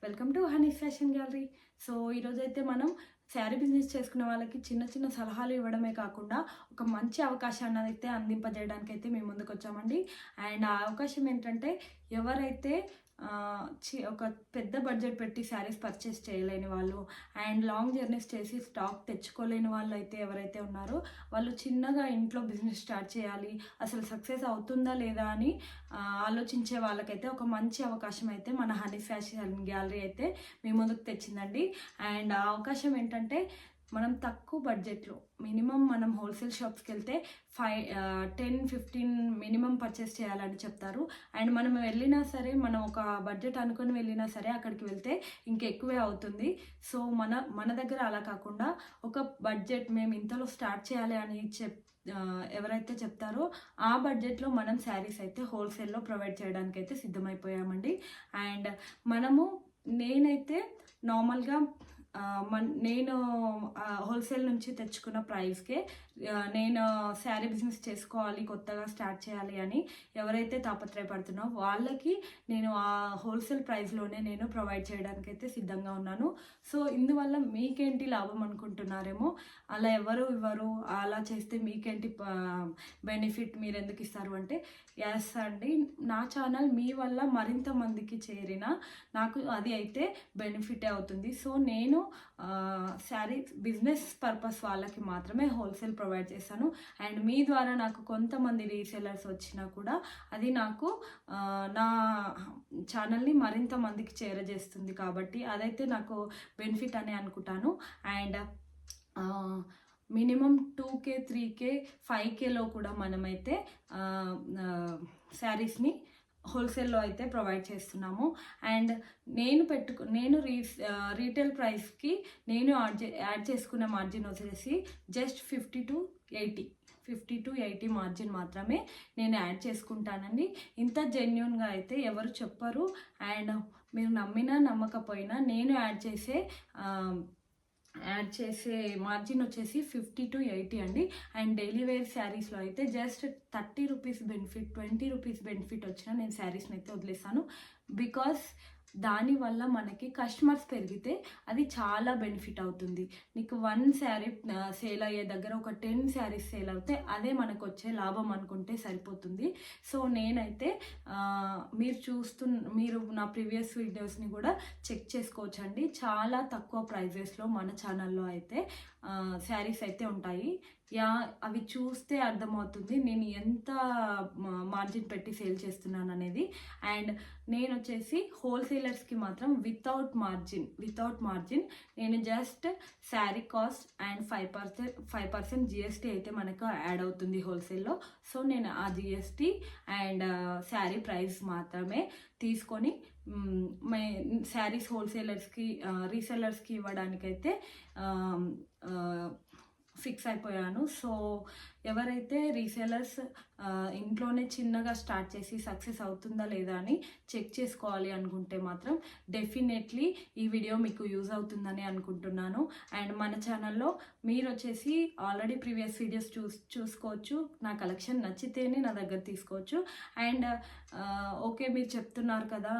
Welcome to honey fashion gallery. So ఈరోజైతే మనం sari business చేసుకునే వాళ్ళకి చిన్న చిన్న సలహాలు ఇవ్వడమే కాకుండా ఒక మంచి అవకాశాన్ని అయితే అందింపజేయడానికి అయితే మేము ముందుకు వచ్చామండి. అండ్ ఆ అవకాశం ఏంటంటే ఎవరైతే ఒక పెద్ద బడ్జెట్ పెట్టి శారీస్ పర్చేస్ చేయలేని వాళ్ళు అండ్ లాంగ్ జర్నీస్ చేసి స్టాక్ తెచ్చుకోలేని వాళ్ళు అయితే ఎవరైతే ఉన్నారో వాళ్ళు చిన్నగా ఇంట్లో బిజినెస్ స్టార్ట్ చేయాలి, అసలు సక్సెస్ అవుతుందా లేదా అని ఆలోచించే వాళ్ళకైతే ఒక మంచి అవకాశం అయితే మన హనీ ఫ్యాషన్ గ్యాలరీ అయితే మీ ముందుకు తెచ్చిందండి. అండ్ ఆ అవకాశం ఏంటంటే మనం తక్కువ బడ్జెట్లో మినిమం మనం హోల్సేల్ షాప్స్కి వెళ్తే 10-15 మినిమం పర్చేస్ చేయాలని చెప్తారు. అండ్ మనం వెళ్ళినా సరే, మనం ఒక బడ్జెట్ అనుకొని వెళ్ళినా సరే అక్కడికి వెళ్తే ఇంకెక్కువే అవుతుంది. సో మన దగ్గర అలా కాకుండా ఒక బడ్జెట్ మేము ఇంతలో స్టార్ట్ చేయాలి అని ఎవరైతే చెప్తారో ఆ బడ్జెట్లో మనం శారీస్ అయితే హోల్సేల్లో ప్రొవైడ్ చేయడానికి అయితే సిద్ధమైపోయామండి. అండ్ నేనైతే నార్మల్గా నేను హోల్సేల్ నుంచి తెచ్చుకున్న ప్రైస్కే నేను శారీ బిజినెస్ చేసుకోవాలి, కొత్తగా స్టార్ట్ చేయాలి అని ఎవరైతే తాపత్రయపడుతున్నారో వాళ్ళకి నేను ఆ హోల్సేల్ ప్రైస్లోనే నేను ప్రొవైడ్ చేయడానికి అయితే సిద్ధంగా ఉన్నాను. సో ఇందువల్ల మీకేంటి లాభం అనుకుంటున్నారేమో, అలా ఎవరు ఇవ్వరు, అలా చేస్తే మీకేంటి బెనిఫిట్, మీరు ఎందుకు ఇస్తారు అంటే, ఎస్ అండి, నా ఛానల్ మీ వల్ల మరింత మందికి చేరిన నాకు అది అయితే బెనిఫిటే అవుతుంది. సో నేను శారీ బిజినెస్ పర్పస్ వాళ్ళకి మాత్రమే హోల్సేల్ ప్రొవైడ్ చేశాను. అండ్ మీ ద్వారా నాకు కొంతమంది రీసెలర్స్ వచ్చినా కూడా అది నాకు నా ఛానల్ని మరింత మందికి చేరజేస్తుంది, కాబట్టి అదైతే నాకు బెనిఫిట్ అని అనుకుంటాను. అండ్ మినిమం 2K 3K 5Kలో కూడా మనమైతే శారీస్ని హోల్సేల్లో అయితే ప్రొవైడ్ చేస్తున్నాము. అండ్ నేను రీటైల్ ప్రైస్కి నేను యాడ్ చేసుకున్న మార్జిన్ వచ్చేసి జస్ట్ 50 to 80 మార్జిన్ మాత్రమే నేను యాడ్ చేసుకుంటానండి. ఇంత జెన్యూన్గా అయితే ఎవరు చెప్పరు. అండ్ మీరు నమ్మినా నమ్మకపోయినా నేను యాడ్ చేసే మార్జిన్ వచ్చేసి 50 to 80 అండి. అండ్ డైలీ వేర్ శారీస్లో అయితే just 30 rupees benefit, 20 rupees benefit వచ్చినా నేను శారీస్ని అయితే వదిలేస్తాను. బికాస్ దానివల్ల మనకి కస్టమర్స్ పెరిగితే అది చాలా బెనిఫిట్ అవుతుంది. నీకు 1 శారీ సేల్ అయ్యే దగ్గర ఒక 10 శారీస్ సేల్ అవుతే అదే మనకు వచ్చే లాభం అనుకుంటే సరిపోతుంది. సో నేనైతే మీరు నా ప్రీవియస్ వీడియోస్ని కూడా చెక్ చేసుకోవచ్చండి. చాలా తక్కువ ప్రైజెస్లో మన ఛానల్లో అయితే శారీస్ అయితే ఉంటాయి. అవి చూస్తే అర్థమవుతుంది నేను ఎంత మార్జిన్ పెట్టి సేల్ చేస్తున్నాను అనేది. అండ్ నేను వచ్చేసి హోల్సేలర్స్కి మాత్రం వితౌట్ మార్జిన్ నేను just sari cost and 5% GST అయితే మనకు యాడ్ అవుతుంది హోల్సేల్లో. సో నేను ఆ జిఎస్టీ అండ్ శారీ ప్రైస్ మాత్రమే తీసుకొని శారీస్ హోల్సేలర్స్కి రీసెలర్స్కి ఇవ్వడానికైతే ఫిక్స్ అయిపోయాను. సో ఎవరైతే రీసేలర్స్ ఇంట్లోనే చిన్నగా స్టార్ట్ చేసి సక్సెస్ అవుతుందా లేదా అని చెక్ చేసుకోవాలి అనుకుంటే మాత్రం డెఫినెట్లీ ఈ వీడియో మీకు యూజ్ అవుతుందని అనుకుంటున్నాను. అండ్ మన ఛానల్లో మీరు వచ్చేసి ఆల్రెడీ ప్రీవియస్ వీడియోస్ చూసుకోవచ్చు. నా కలెక్షన్ నచ్చితేనే నా దగ్గర తీసుకోవచ్చు. అండ్ ఓకే, మీరు చెప్తున్నారు కదా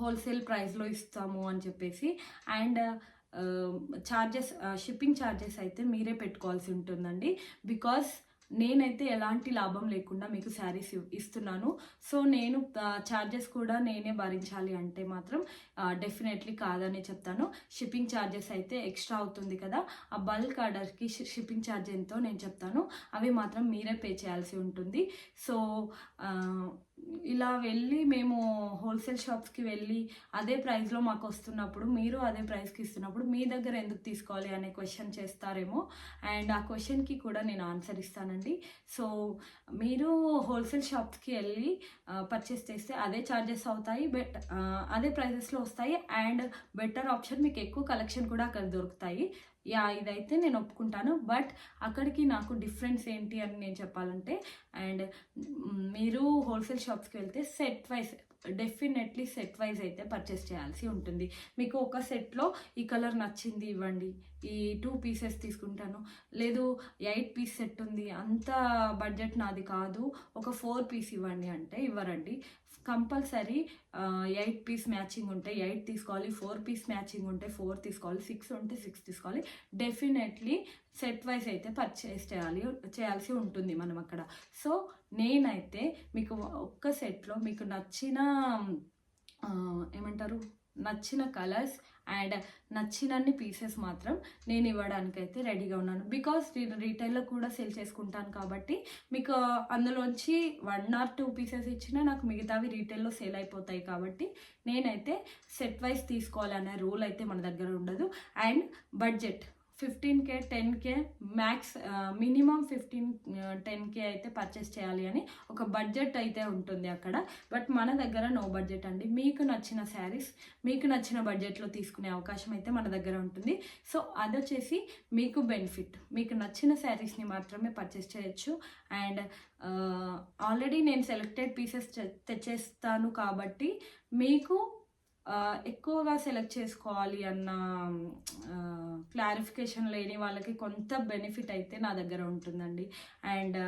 హోల్సేల్ ప్రైస్లో ఇస్తాము అని చెప్పేసి, అండ్ షిప్పింగ్ ఛార్జెస్ అయితే మీరే పెట్టుకోవాల్సి ఉంటుందండి. బికాస్ నేనైతే ఎలాంటి లాభం లేకుండా మీకు శారీస్ ఇస్తున్నాను. సో నేను ఛార్జెస్ కూడా నేనే భరించాలి అంటే మాత్రం డెఫినెట్లీ కాదని చెప్తాను. షిప్పింగ్ ఛార్జెస్ అయితే ఎక్స్ట్రా అవుతుంది కదా, ఆ బల్క్ ఆర్డర్కి షిప్పింగ్ ఛార్జ్ ఎంతో నేను చెప్తాను, అవి మాత్రం మీరే పే చేయాల్సి ఉంటుంది. సో ఇలా వెళ్ళి మేము హోల్సేల్ షాప్స్కి వెళ్ళి అదే ప్రైస్లో మాకు వస్తున్నప్పుడు, మీరు అదే ప్రైస్కి ఇస్తున్నప్పుడు మీ దగ్గర ఎందుకు తీసుకోవాలి అనే క్వశ్చన్ చేస్తారేమో. అండ్ ఆ క్వశ్చన్కి కూడా నేను ఆన్సర్ ఇస్తానండి. సో మీరు హోల్సేల్ షాప్స్కి వెళ్ళి పర్చేస్ చేస్తే అదే ఛార్జెస్ అవుతాయి, అదే ప్రైజెస్లో వస్తాయి. అండ్ బెటర్ ఆప్షన్, మీకు ఎక్కువ కలెక్షన్ కూడా అక్కడ దొరుకుతాయి. ఇదైతే నేను ఒప్పుకుంటాను. బట్ అక్కడికి నాకు డిఫరెన్స్ ఏంటి అని నేను చెప్పాలంటే, అండ్ మీరు హోల్సేల్ షాప్స్కి వెళ్తే డెఫినెట్లీ సెట్ వైజ్ అయితే పర్చేస్ చేయాల్సి ఉంటుంది. మీకు ఒక సెట్లో ఈ కలర్ నచ్చింది ఇవ్వండి, ఈ 2 పీసెస్ తీసుకుంటాను, లేదు 8 పీస్ సెట్ ఉంది, అంత బడ్జెట్ నాది కాదు, ఒక 4 పీస్ ఇవ్వండి అంటే ఇవ్వరండి. కంపల్సరీ 8 పీస్ మ్యాచింగ్ ఉంటే 8 తీసుకోవాలి, 4 పీస్ మ్యాచింగ్ ఉంటే 4 తీసుకోవాలి, 6 ఉంటే 6 తీసుకోవాలి. డెఫినెట్లీ సెట్ వైజ్ అయితే పర్చేస్ చేయాల్సి ఉంటుంది మనం అక్కడ. సో నేనైతే మీకు ఒక్క సెట్లో మీకు నచ్చిన కలర్స్ అండ్ నచ్చినన్ని పీసెస్ మాత్రం నేను ఇవ్వడానికైతే రెడీగా ఉన్నాను. బికాస్ నేను రీటైల్లో కూడా సేల్ చేసుకుంటాను కాబట్టి మీకు అందులోంచి 1 or 2 పీసెస్ ఇచ్చినా నాకు మిగతావి రీటైల్లో సేల్ అయిపోతాయి. కాబట్టి నేనైతే సెట్ వైజ్ తీసుకోవాలనే రూల్ అయితే మన దగ్గర ఉండదు. And budget 15K 10K max, minimum 10K అయితే పర్చేస్ చేయాలి అని ఒక బడ్జెట్ అయితే ఉంటుంది అక్కడ. బట్ మన దగ్గర నో బడ్జెట్ అండి. మీకు నచ్చిన శారీస్ మీకు నచ్చిన బడ్జెట్లో తీసుకునే అవకాశం అయితే మన దగ్గర ఉంటుంది. సో అదొచ్చేసి మీకు బెనిఫిట్. మీకు నచ్చిన శారీస్ని మాత్రమే పర్చేస్ చేయొచ్చు. అండ్ ఆల్రెడీ నేను సెలెక్టెడ్ పీసెస్ తెచ్చేస్తాను కాబట్టి మీకు ఎక్కువగా సెలెక్ట్ చేసుకోవాలి అన్న క్లారిఫికేషన్ లేని వాళ్ళకి కొంత బెనిఫిట్ అయితే నా దగ్గర ఉంటుందండి. అండ్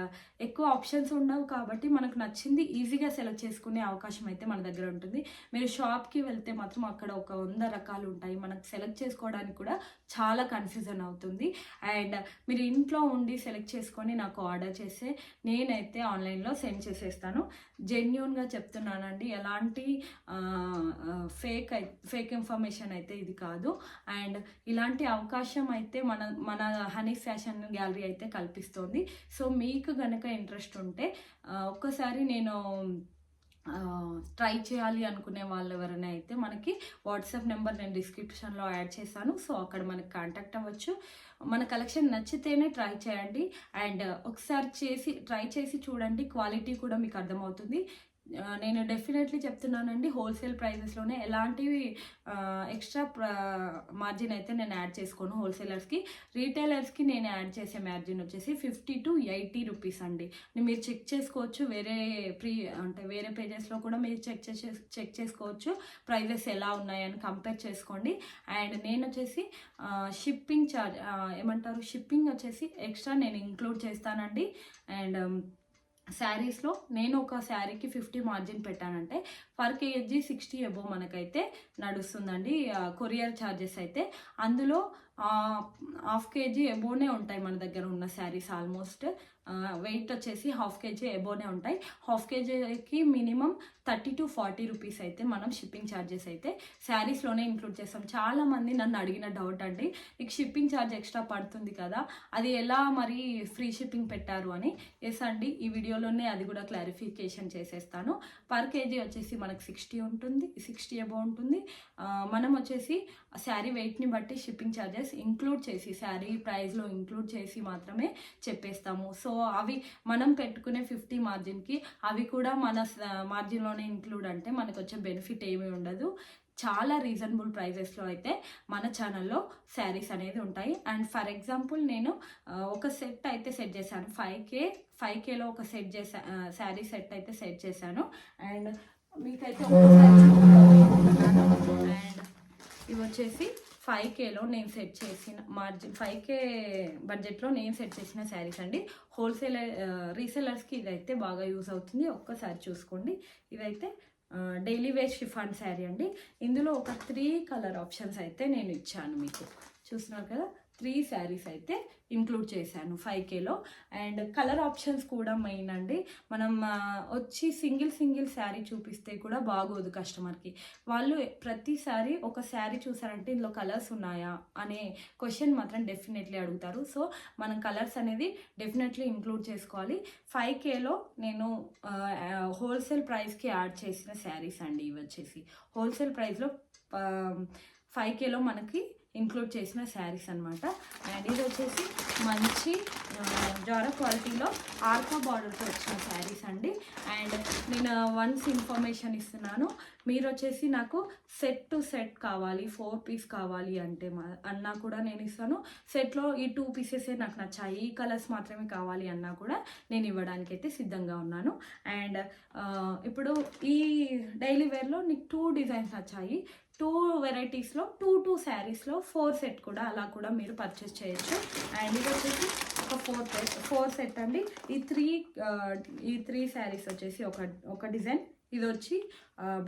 ఎక్కువ ఆప్షన్స్ ఉండవు కాబట్టి మనకు నచ్చింది ఈజీగా సెలెక్ట్ చేసుకునే అవకాశం అయితే మన దగ్గర ఉంటుంది. మీరు షాప్కి వెళ్తే మాత్రం అక్కడ ఒక 100 రకాలు ఉంటాయి. మనకు సెలెక్ట్ చేసుకోవడానికి కూడా చాలా కన్ఫ్యూజన్ అవుతుంది. అండ్ మీరు ఇంట్లో ఉండి సెలెక్ట్ చేసుకొని నాకు ఆర్డర్ చేస్తే నేనైతే ఆన్లైన్లో సెండ్ చేసేస్తాను. జెన్యూన్గా చెప్తున్నానండి, ఎలాంటి ఫేక్ ఇన్ఫర్మేషన్ అయితే ఇది కాదు. అండ్ ఇలాంటి అవకాశం అయితే మన హనీ ఫ్యాషన్ గ్యాలరీ అయితే కల్పిస్తోంది. సో మీకు గనక ఇంట్రెస్ట్ ఉంటే ఒక్కసారి నేను ట్రై చేయాలి అనుకునే వాళ్ళు ఎవరైనా అయితే మనకి వాట్సాప్ నెంబర్ నేను డిస్క్రిప్షన్లో యాడ్ చేశాను. సో అక్కడ మనకి కాంటాక్ట్ అవ్వచ్చు. మన కలెక్షన్ నచ్చితేనే ట్రై చేయండి. అండ్ ఒకసారి ట్రై చేసి చూడండి, క్వాలిటీ కూడా మీకు అర్థమవుతుంది. నేను డెఫినెట్లీ చెప్తున్నానండి, హోల్సేల్ ప్రైజెస్లోనే ఎలాంటి ఎక్స్ట్రా మార్జిన్ అయితే నేను యాడ్ చేసుకోను. హోల్సేలర్స్కి రీటైలర్స్కి నేను యాడ్ చేసే మార్జిన్ వచ్చేసి 50 to 80 రూపీస్ అండి. మీరు చెక్ చేసుకోవచ్చు, వేరే పేజెస్లో కూడా మీరు చెక్ చేసుకోవచ్చు ప్రైజెస్ ఎలా ఉన్నాయని కంపేర్ చేసుకోండి. అండ్ నేను వచ్చేసి షిప్పింగ్ షిప్పింగ్ వచ్చేసి ఎక్స్ట్రా నేను ఇంక్లూడ్ చేస్తానండి. అండ్ శారీస్లో నేను ఒక శారీకి 50 మార్జిన్ పెట్టానంటే పర్ కేజీ 60 అబోవ్ మనకైతే నడుస్తుందండి కొరియర్ ఛార్జెస్ అయితే. అందులో 1/2 kg అబోనే ఉంటాయి మన దగ్గర ఉన్న శారీస్. ఆల్మోస్ట్ వెయిట్ వచ్చేసి 1/2 kg అబోనే ఉంటాయి. 1/2 kgకి మినిమం 30 to 40 రూపీస్ అయితే మనం షిప్పింగ్ ఛార్జెస్ అయితే శారీస్లోనే ఇంక్లూడ్ చేస్తాం. చాలామంది నన్ను అడిగిన డౌట్ అండి, మీకు షిప్పింగ్ ఛార్జ్ ఎక్స్ట్రా పడుతుంది కదా, అది ఎలా మరి ఫ్రీ షిప్పింగ్ పెట్టారు అని. ఎస్ అండి, ఈ వీడియోలోనే అది కూడా క్లారిఫికేషన్ చేసేస్తాను. పర్ కేజీ వచ్చేసి మనకు 60 ఉంటుంది, 60 అబోవ్ ఉంటుంది. మనం వచ్చేసి శారీ వెయిట్ని బట్టి షిప్పింగ్ ఛార్జెస్ ఇంక్లూడ్ చేసి శారీ ప్రైస్లో ఇంక్లూడ్ చేసి మాత్రమే చెప్పేస్తాము. సో అవి మనం పెట్టుకునే 50 మార్జిన్కి అవి కూడా మన మార్జిన్లోనే ఇంక్లూడ్ అంటే మనకు వచ్చే బెనిఫిట్ ఏమీ ఉండదు. చాలా రీజనబుల్ ప్రైజెస్లో అయితే మన ఛానల్లో శారీస్ అనేది ఉంటాయి. అండ్ ఫర్ ఎగ్జాంపుల్ నేను ఒక సెట్ అయితే సెట్ చేశాను, 5Kలో ఒక శారీ సెట్ అయితే సెట్ చేశాను. అండ్ మీకైతే అండ్ ఇవి వచ్చేసి 5Kలో నేను సెట్ చేసిన మార్జిన్, 5K బడ్జెట్లో నేను సెట్ చేసిన శారీస్ అండి. రీసెలర్స్కి ఇదైతే బాగా యూజ్ అవుతుంది. ఒక్కసారి చూసుకోండి. ఇదైతే డైలీ వేర్ షిఫాన్ శారీ అండి. ఇందులో ఒక 3 కలర్ ఆప్షన్స్ అయితే నేను ఇచ్చాను. మీకు చూస్తున్నారు కదా, 3 శారీస్ అయితే ఇంక్లూడ్ చేశాను 5Kలో. అండ్ కలర్ ఆప్షన్స్ కూడా మెయిన్ అండి. మనం వచ్చి సింగిల్ శారీ చూపిస్తే కూడా బాగోదు కస్టమర్కి. వాళ్ళు ప్రతిసారి ఒక శారీ చూసారంటే ఇందులో కలర్స్ ఉన్నాయా అనే క్వశ్చన్ మాత్రం డెఫినెట్లీ అడుగుతారు. సో మనం కలర్స్ అనేది డెఫినెట్లీ ఇంక్లూడ్ చేసుకోవాలి. 5Kలో నేను హోల్సేల్ ప్రైస్కి యాడ్ చేసిన శారీస్ అండి. ఇవి వచ్చేసి హోల్సేల్ ప్రైస్లో 5Kలో మనకి ఇంక్లూడ్ చేసిన శారీస్ అనమాట. అండ్ ఇది వచ్చేసి మంచి జారా క్వాలిటీలో ఆర్కా బార్డర్తో వచ్చిన శారీస్ అండి. అండ్ నేను వన్స్ ఇన్ఫర్మేషన్ ఇస్తున్నాను, మీరు వచ్చేసి నాకు సెట్ టు సెట్ కావాలి, 4 పీస్ కావాలి అంటే అన్నా కూడా నేను ఇస్తాను. సెట్లో ఈ 2 పీసెసే నాకు నచ్చాయి, ఈ కలర్స్ మాత్రమే కావాలి అన్నా కూడా నేను ఇవ్వడానికి అయితే సిద్ధంగా ఉన్నాను. అండ్ ఇప్పుడు ఈ డైలీ వేర్లో నీకు 2 డిజైన్స్ నచ్చాయి, 2 వెరైటీస్లో 2 శారీస్లో 4 సెట్ కూడా అలా కూడా మీరు పర్చేస్ చేయొచ్చు. అండ్ ఇది వచ్చేసి ఒక 4 సెట్ అండి. ఈ 3 శారీస్ వచ్చేసి ఒక డిజైన్, ఇది వచ్చి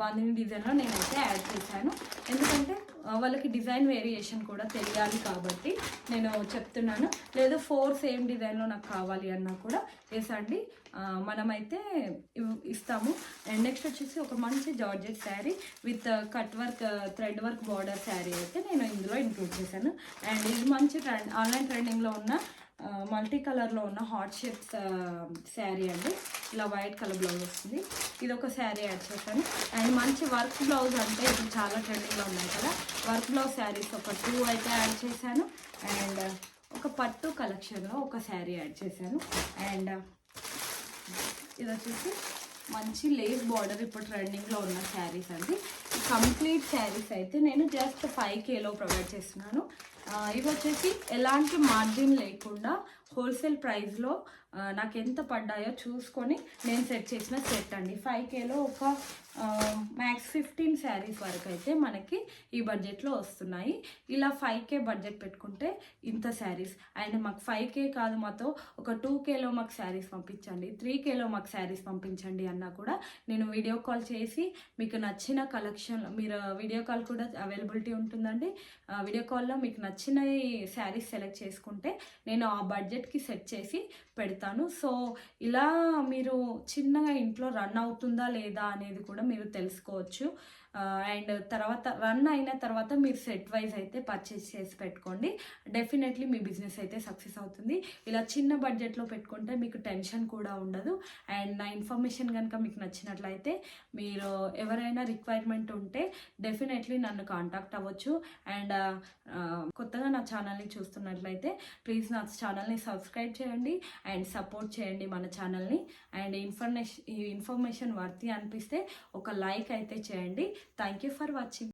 బాందిని డిజైన్లో నేనైతే యాడ్ చేశాను. ఎందుకంటే వాళ్ళకి డిజైన్ వేరియేషన్ కూడా తెలియాలి కాబట్టి నేను చెప్తున్నాను. లేదు 4 సేమ్ డిజైన్లో నాకు కావాలి అన్నా కూడా వేసండి, మనమైతే ఇస్తాము. అండ్ నెక్స్ట్ వచ్చేసి ఒక మంచి georgette sari with cut work thread work border sari అయితే నేను ఇందులో ఇంక్లూడ్ చేశాను. అండ్ ఇది మంచి ఆన్లైన్ ట్రెండింగ్లో ఉన్న మల్టీ కలర్లో ఉన్న హాట్ షేప్స్ శారీ అండి. ఇలా వైట్ కలర్ బ్లౌజ్ వస్తుంది. ఇది ఒక శారీ యాడ్ చేశాను. అండ్ మంచి వర్క్ బ్లౌజ్ అంటే ఇప్పుడు చాలా ట్రెండింగ్లో ఉన్నాయి కదా, వర్క్ బ్లౌజ్ శారీస్ ఒక 2 అయితే యాడ్ చేశాను. అండ్ ఒక పట్టు కలెక్షన్లో ఒక శారీ యాడ్ చేశాను. అండ్ ఇది వచ్చేసి మంచి లేస్ బార్డర్ ఇప్పుడు ట్రెండింగ్లో ఉన్న శారీస్ అండి. కంప్లీట్ శారీస్ అయితే నేను జస్ట్ 5Kలో ప్రొవైడ్ చేస్తున్నాను. ఇవి వచ్చేసి ఎలాంటి మార్జిన్ లేకుండా హోల్సేల్ ప్రైస్లో నాకు ఎంత పడ్డాయో చూసుకొని నేను సెట్ చేసిన సెట్ అండి. 5Kలో ఒక మ్యాక్స్ 15 శారీస్ వరకు అయితే మనకి ఈ బడ్జెట్లో వస్తున్నాయి. ఇలా 5K బడ్జెట్ పెట్టుకుంటే ఇంత శారీస్. అండ్ మాకు 5K కాదు, మాతో ఒక 2Kలో మాకు శారీస్ పంపించండి, 3Kలో మాకు శారీస్ పంపించండి అన్నా కూడా నేను వీడియో కాల్ చేసి మీకు నచ్చిన కలెక్షన్, మీరు వీడియో కాల్ కూడా అవైలబిలిటీ ఉంటుందండి. వీడియో కాల్లో మీకు నచ్చిన శారీస్ సెలెక్ట్ చేసుకుంటే నేను ఆ బడ్జెట్కి సెట్ చేసి పెడతాను. సో ఇలా మీరు చిన్నగా ఇంట్లో రన్ అవుతుందా లేదా అనేది కూడా మీరు తెలుసుకోవచ్చు. అండ్ తర్వాత రన్ అయిన తర్వాత మీరు సెట్ వైజ్ అయితే పర్చేస్ చేసి పెట్టుకోండి. డెఫినెట్లీ మీ బిజినెస్ అయితే సక్సెస్ అవుతుంది. ఇలా చిన్న బడ్జెట్లో పెట్టుకుంటే మీకు టెన్షన్ కూడా ఉండదు. అండ్ నా ఇన్ఫర్మేషన్ కనుక మీకు నచ్చినట్లయితే మీరు ఎవరైనా రిక్వైర్మెంట్ ఉంటే డెఫినెట్లీ నన్ను కాంటాక్ట్ అవ్వచ్చు. అండ్ కొత్తగా నా ఛానల్ని చూస్తున్నట్లయితే ప్లీజ్ నా ఛానల్ని సబ్స్క్రైబ్ చేయండి అండ్ సపోర్ట్ చేయండి మన ఛానల్ని. అండ్ ఈ ఇన్ఫర్మేషన్ వర్తి అనిపిస్తే ఒక లైక్ అయితే చేయండి. Thank you for watching.